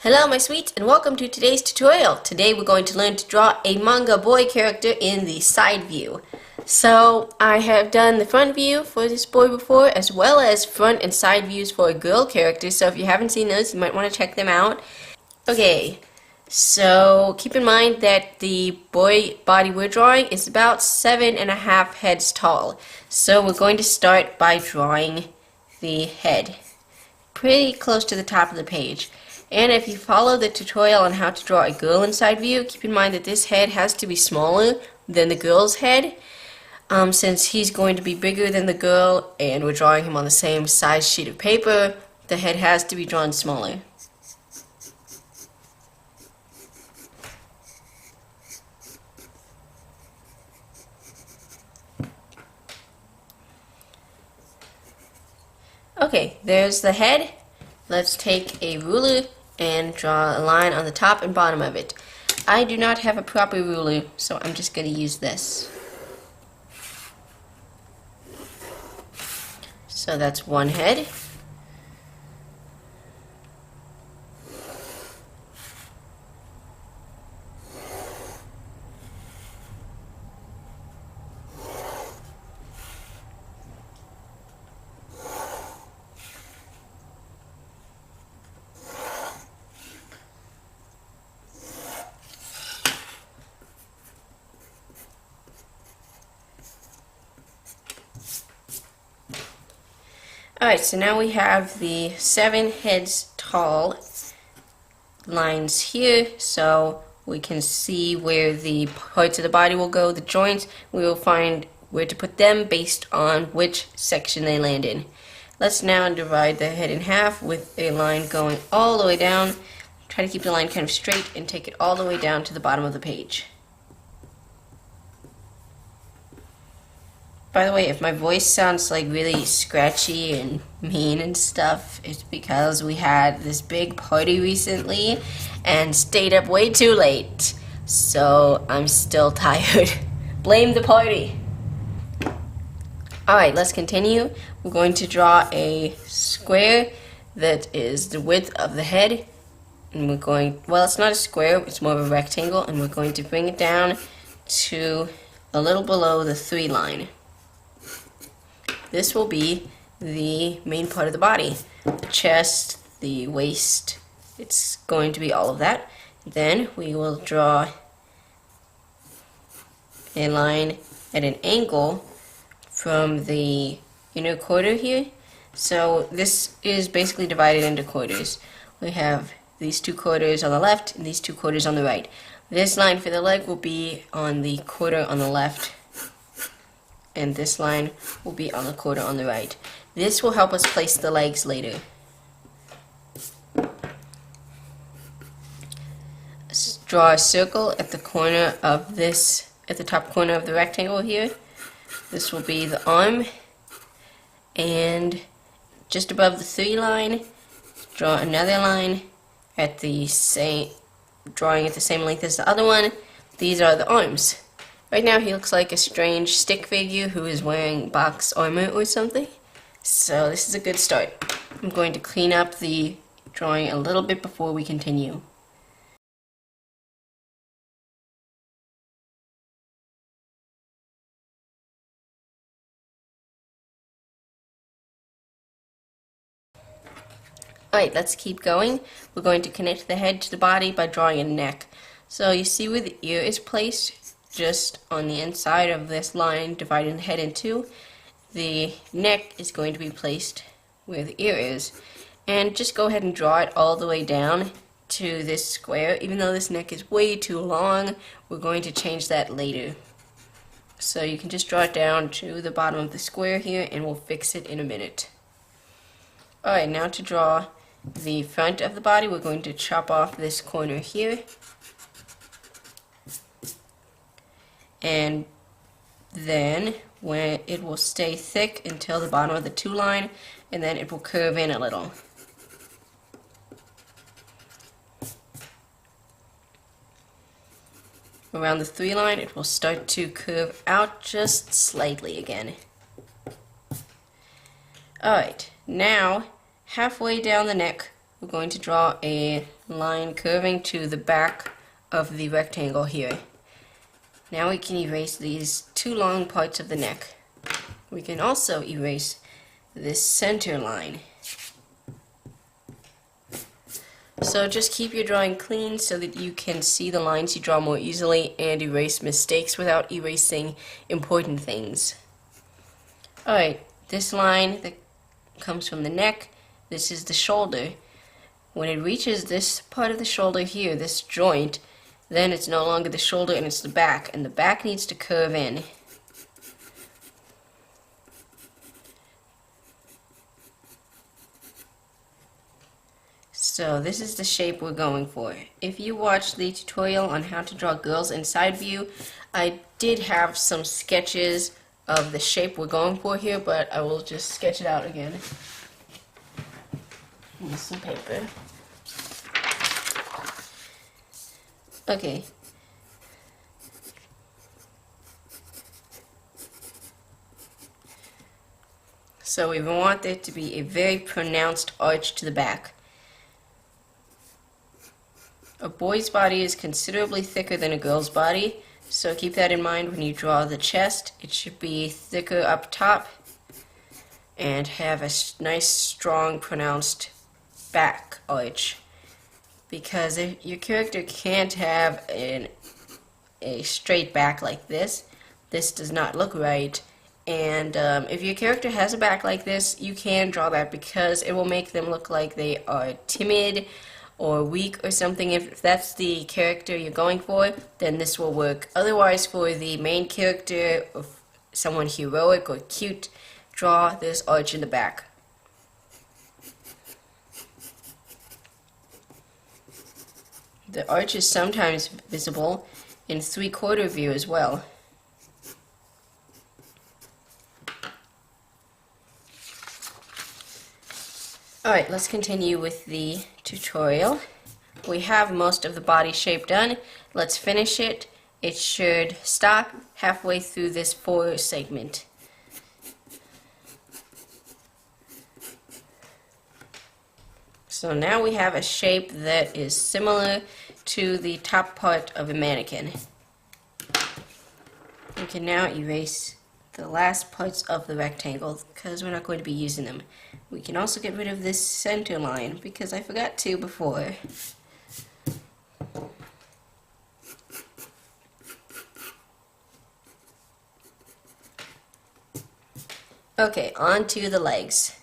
Hello my sweets and welcome to today's tutorial. Today we're going to learn to draw a manga boy character in the side view. So I have done the front view for this boy before as well as front and side views for a girl character, so if you haven't seen those you might want to check them out. Okay, so keep in mind that the boy body we're drawing is about 7.5 heads tall. So we're going to start by drawing the head pretty close to the top of the page. And if you follow the tutorial on how to draw a girl in side view, keep in mind that this head has to be smaller than the girl's head, since he's going to be bigger than the girl and we're drawing him on the same size sheet of paper. The head has to be drawn smaller. Okay, there's the head. Let's take a ruler and draw a line on the top and bottom of it. I do not have a proper ruler, so I'm just going to use this. So that's one head. Alright, so now we have the 7 heads tall lines here, so we can see where the parts of the body will go, the joints. We will find where to put them based on which section they land in. Let's now divide the head in half with a line going all the way down. Try to keep the line kind of straight and take it all the way down to the bottom of the page. By the way, if my voice sounds like really scratchy and mean and stuff, it's because we had this big party recently and stayed up way too late. So I'm still tired. Blame the party. Alright, let's continue. We're going to draw a square that is the width of the head. And we're going, well, it's not a square, it's more of a rectangle, and we're going to bring it down to a little below the 3 line. This will be the main part of the body, the chest, the waist. It's going to be all of that. Then we will draw a line at an angle from the inner quarter here. So this is basically divided into quarters. We have these 2 quarters on the left and these 2 quarters on the right. This line for the leg will be on the quarter on the left, and this line will be on the quarter on the right. This will help us place the legs later. Let's draw a circle at the corner of this, at the top corner of the rectangle here. This will be the arm, and just above the 3 line, draw another line at the same, drawing at the same length as the other one. These are the arms. Right now he looks like a strange stick figure who is wearing box armor or something. So this is a good start. I'm going to clean up the drawing a little bit before we continue. Alright, let's keep going. We're going to connect the head to the body by drawing a neck. So you see where the ear is placed? Just on the inside of this line dividing the head in 2, the neck is going to be placed where the ear is. And just go ahead and draw it all the way down to this square. Even though this neck is way too long, we're going to change that later. So you can just draw it down to the bottom of the square here and we'll fix it in a minute. Alright, now to draw the front of the body, we're going to chop off this corner here. And then when it will stay thick until the bottom of the 2 line, and then it will curve in a little. Around the 3 line it will start to curve out just slightly again. Alright, now halfway down the neck we're going to draw a line curving to the back of the rectangle here. Now we can erase these two long parts of the neck. We can also erase this center line. So just keep your drawing clean so that you can see the lines you draw more easily and erase mistakes without erasing important things. Alright, this line that comes from the neck, this is the shoulder. When it reaches this part of the shoulder here, this joint, then it's no longer the shoulder and it's the back, and the back needs to curve in. So this is the shape we're going for. If you watched the tutorial on how to draw girls in side view, I did have some sketches of the shape we're going for here, but I will just sketch it out again. With some paper. Okay. So we want there to be a very pronounced arch to the back. A boy's body is considerably thicker than a girl's body, so keep that in mind when you draw the chest. It should be thicker up top and have a nice, strong, pronounced back arch. Because if your character can't have a straight back like this, this does not look right. And if your character has a back like this, you can draw that because it will make them look like they are timid or weak or something. If that's the character you're going for, then this will work. Otherwise, for the main character, or someone heroic or cute, draw this arch in the back. The arch is sometimes visible in 3/4 view as well. Alright, let's continue with the tutorial. We have most of the body shape done. Let's finish it. It should stop halfway through this 4 segment. So now we have a shape that is similar to the top part of a mannequin. We can now erase the last parts of the rectangle because we're not going to be using them. We can also get rid of this center line because I forgot to before. Okay, on to the legs.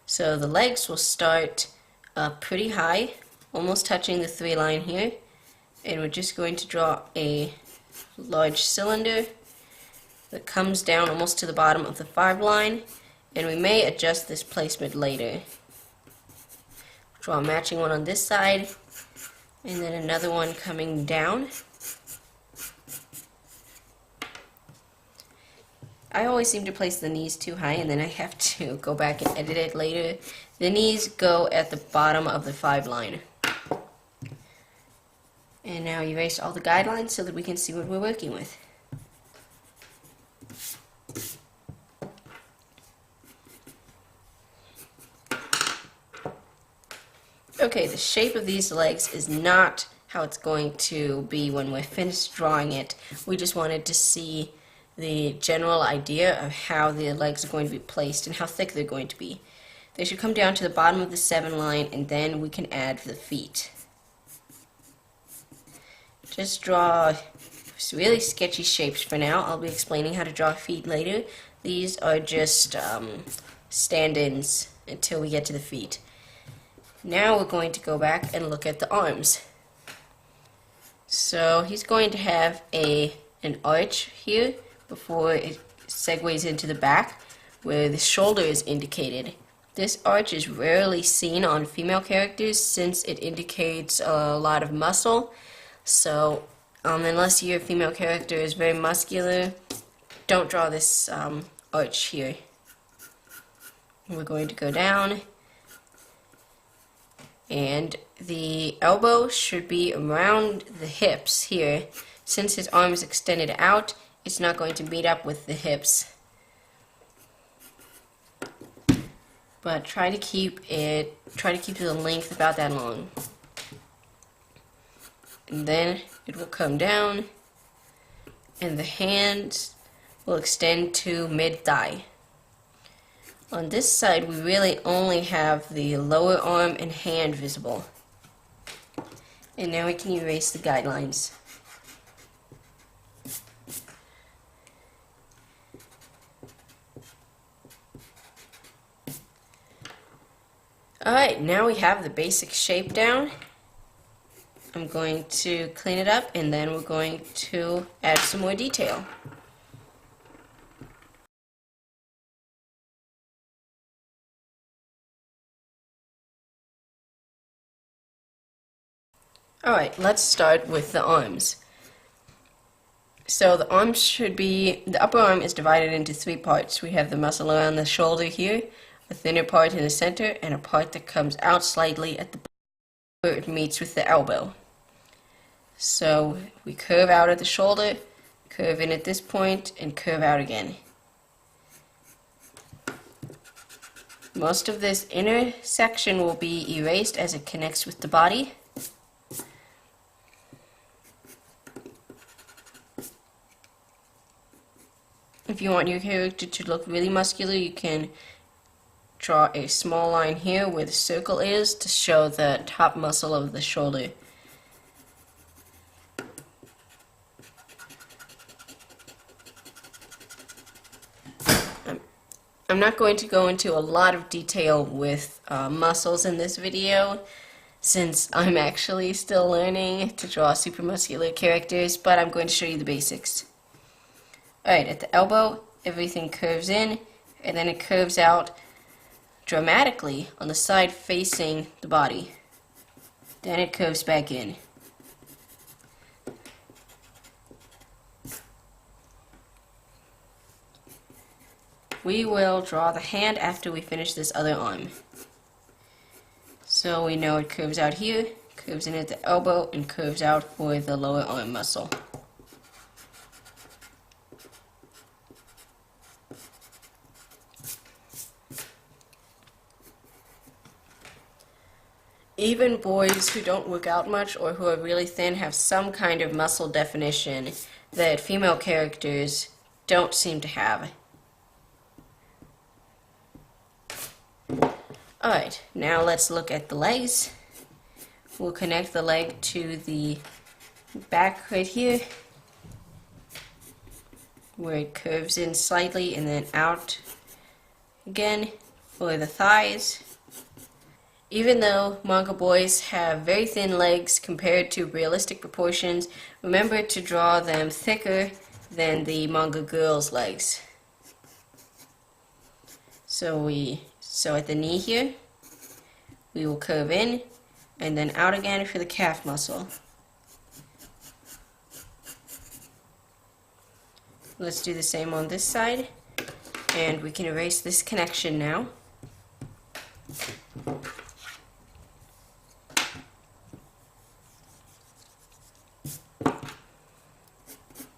So the legs will start pretty high, almost touching the 3 line here, and we're just going to draw a large cylinder that comes down almost to the bottom of the 5 line, and we may adjust this placement later. Draw a matching one on this side, and then another one coming down. I always seem to place the knees too high, and then I have to go back and edit it later. The knees go at the bottom of the 5 line. And now erase all the guidelines so that we can see what we're working with. Okay, the shape of these legs is not how it's going to be when we're finished drawing it. We just wanted to see the general idea of how the legs are going to be placed and how thick they're going to be. They should come down to the bottom of the 7 line, and then we can add the feet. Just draw really sketchy shapes for now. I'll be explaining how to draw feet later. These are just stand-ins until we get to the feet. Now we're going to go back and look at the arms. So he's going to have an arch here before it segues into the back where the shoulder is indicated. This arch is rarely seen on female characters since it indicates a lot of muscle. So unless your female character is very muscular, don't draw this arch here. We're going to go down, and the elbow should be around the hips here. Since his arm is extended out, it's not going to meet up with the hips. but try to keep the length about that long. And then it will come down, and the hands will extend to mid-thigh. On this side, we really only have the lower arm and hand visible. And now we can erase the guidelines. Alright, now we have the basic shape down. I'm going to clean it up, and then we're going to add some more detail. Alright, let's start with the arms. So the arms should be, the upper arm is divided into three parts. We have the muscle around the shoulder here, a thinner part in the center, and a part that comes out slightly at the bottom where it meets with the elbow. So we curve out at the shoulder, curve in at this point, and curve out again. Most of this inner section will be erased as it connects with the body. If you want your character to look really muscular, you can draw a small line here where the circle is to show the top muscle of the shoulder. I'm not going to go into a lot of detail with muscles in this video, since I'm actually still learning to draw super muscular characters, but I'm going to show you the basics. Alright, at the elbow, everything curves in, and then it curves out dramatically on the side facing the body. Then it curves back in. We will draw the hand after we finish this other arm. So we know it curves out here, curves in at the elbow, and curves out for the lower arm muscle. Even boys who don't work out much or who are really thin have some kind of muscle definition that female characters don't seem to have. Alright, now let's look at the legs. We'll connect the leg to the back right here, where it curves in slightly and then out again for the thighs. Even though manga boys have very thin legs compared to realistic proportions, remember to draw them thicker than the manga girls' legs. So at the knee here, we will curve in and then out again for the calf muscle. Let's do the same on this side, and we can erase this connection now.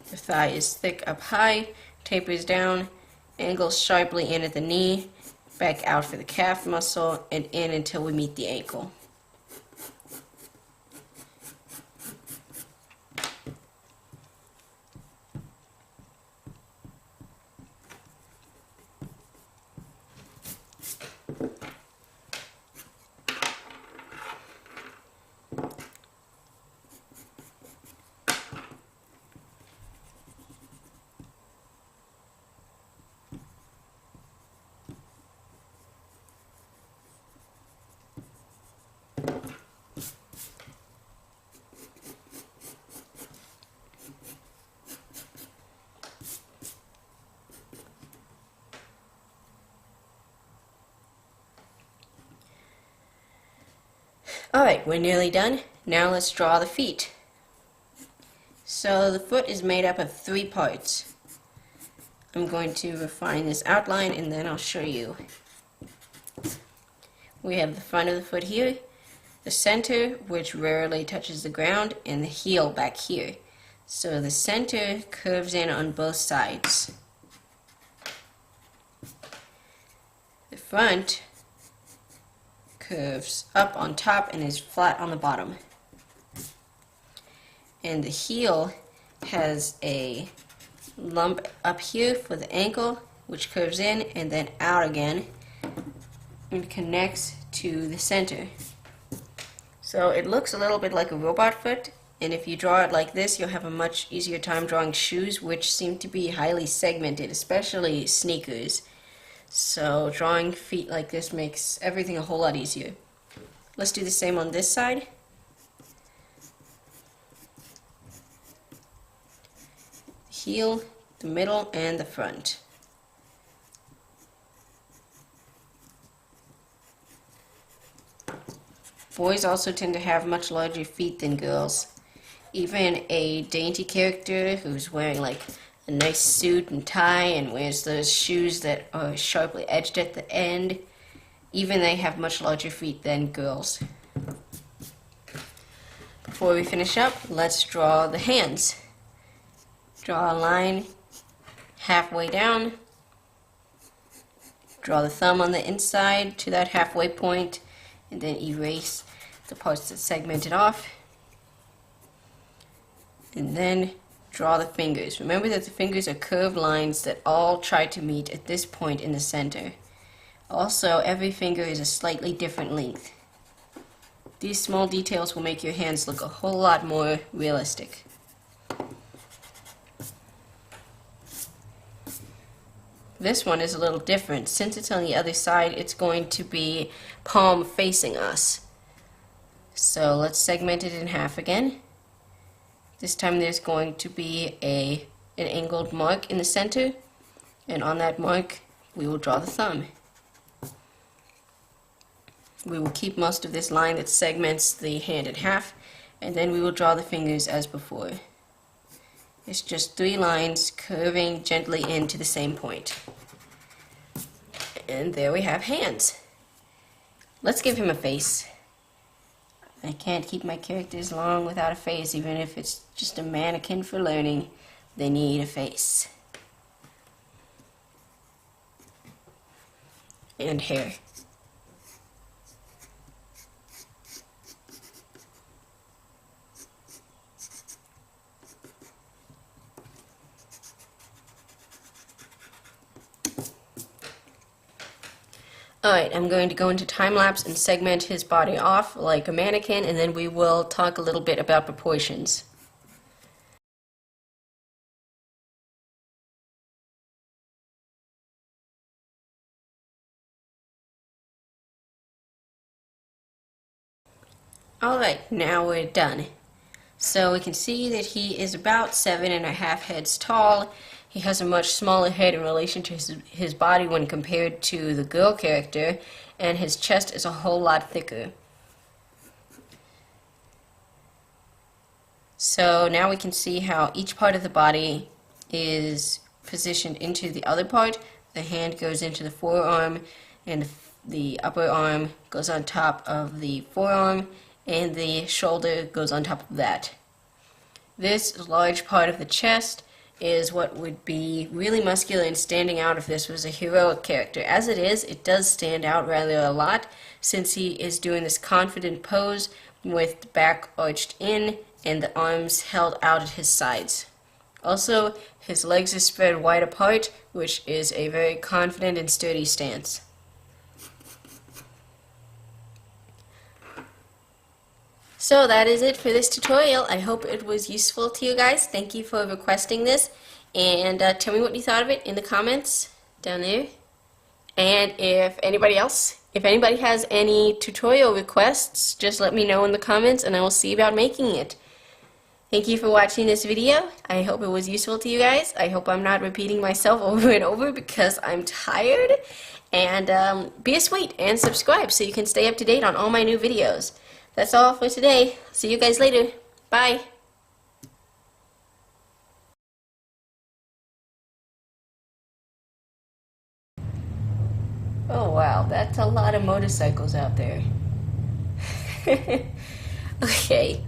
The thigh is thick up high, tapers down, angles sharply in at the knee, back out for the calf muscle, and in until we meet the ankle. Alright, we're nearly done. Now let's draw the feet. So the foot is made up of three parts. I'm going to refine this outline and then I'll show you. We have the front of the foot here, the center, which rarely touches the ground, and the heel back here. So the center curves in on both sides. The front curves up on top and is flat on the bottom. And the heel has a lump up here for the ankle, which curves in and then out again and connects to the center. So it looks a little bit like a robot foot, and if you draw it like this, you'll have a much easier time drawing shoes, which seem to be highly segmented, especially sneakers. So drawing feet like this makes everything a whole lot easier. Let's do the same on this side. Heel, the middle, and the front. Boys also tend to have much larger feet than girls. Even a dainty character who's wearing like a nice suit and tie and wears those shoes that are sharply edged at the end, even they have much larger feet than girls. Before we finish up, let's draw the hands. Draw a line halfway down. Draw the thumb on the inside to that halfway point, and then erase the parts that segmented off. And then draw the fingers. Remember that the fingers are curved lines that all try to meet at this point in the center. Also, every finger is a slightly different length. These small details will make your hands look a whole lot more realistic. This one is a little different. Since it's on the other side, it's going to be palm facing us. So let's segment it in half again. This time there's going to be an angled mark in the center, and on that mark we will draw the thumb. We will keep most of this line that segments the hand in half, and then we will draw the fingers as before. It's just 3 lines curving gently into the same point. And there we have hands. Let's give him a face. I can't keep my characters long without a face, even if it's just a mannequin for learning. They need a face. And hair. Alright, I'm going to go into time-lapse and segment his body off like a mannequin, and then we will talk a little bit about proportions. Alright, now we're done. So we can see that he is about 7.5 heads tall. He has a much smaller head in relation to his body when compared to the girl character, and his chest is a whole lot thicker. So now we can see how each part of the body is positioned into the other part. The hand goes into the forearm, and the upper arm goes on top of the forearm, and the shoulder goes on top of that. This large part of the chest is what would be really muscular and standing out if this was a heroic character. As it is, it does stand out rather a lot, since he is doing this confident pose with the back arched in and the arms held out at his sides. Also, his legs are spread wide apart, which is a very confident and sturdy stance. So that is it for this tutorial. I hope it was useful to you guys. Thank you for requesting this, and tell me what you thought of it in the comments down there. And if anybody has any tutorial requests, just let me know in the comments and I will see about making it. Thank you for watching this video. I hope it was useful to you guys. I hope I'm not repeating myself over and over because I'm tired. And be a sweet and subscribe so you can stay up to date on all my new videos. That's all for today. See you guys later. Bye. Oh wow, that's a lot of motorcycles out there. Okay.